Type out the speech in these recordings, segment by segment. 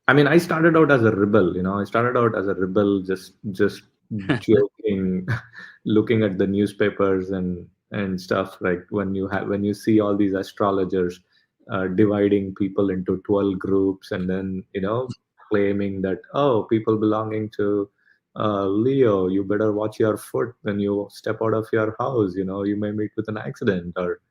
I mean, I started out as a rebel. I started out as a rebel, just joking, looking at the newspapers and stuff. Like when you see all these astrologers dividing people into 12 groups, and then claiming that, oh, people belonging to Leo, you better watch your foot when you step out of your house. You may meet with an accident, or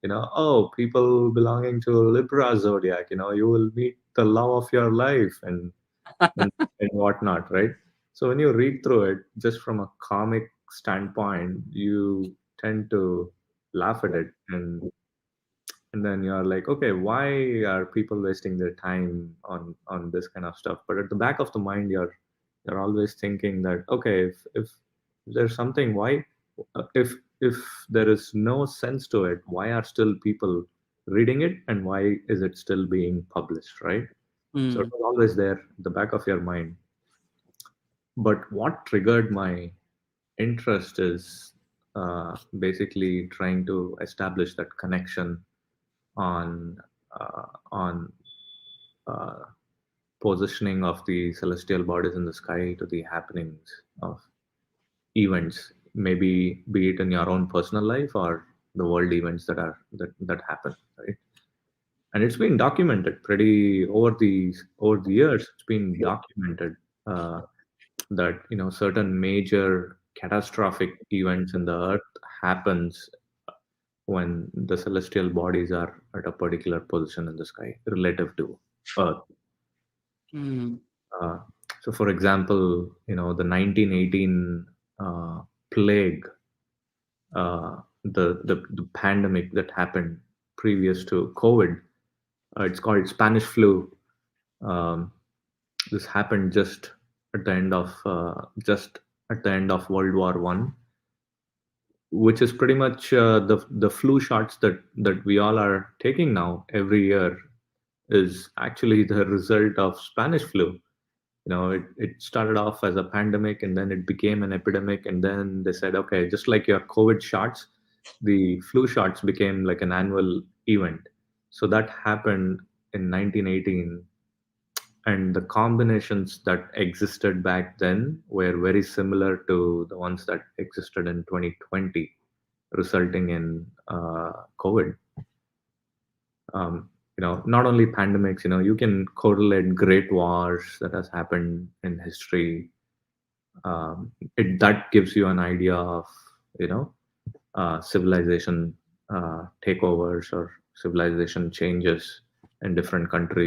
oh, people belonging to Libra zodiac, you will meet the love of your life, and and whatnot, right? So when you read through it, just from a comic standpoint, you tend to laugh at it, and then you're like, okay, why are people wasting their time on this kind of stuff? But at the back of the mind, you're always thinking that, okay, if there's something, why, if there is no sense to it, why are still people reading it, and why is it still being published, right? So it Mm. was always there at the back of your mind. But what triggered my interest is basically trying to establish that connection on on uh, positioning of the celestial bodies in the sky to the happenings of events, maybe be it in your own personal life or the world events that happen, right? And it's been documented pretty over the years. It's been documented uh, that certain major catastrophic events in the earth happens when the celestial bodies are at a particular position in the sky relative to earth. Mm. uh, so for example, the 1918 plague, the pandemic that happened previous to COVID. It's called Spanish flu. um, this happened just at the end of World War I, which is pretty much the flu shots that we all are taking now every year is actually the result of Spanish flu. It started off as a pandemic, and then it became an epidemic, and then they said, okay, just like your COVID shots, the flu shots became like an annual event. So that happened in 1918, and the combinations that existed back then were very similar to the ones that existed in 2020, resulting in COVID. Not only pandemics, you can correlate great wars that has happened in history. That gives you an idea of you know civilization takeovers or civilization changes in different countries.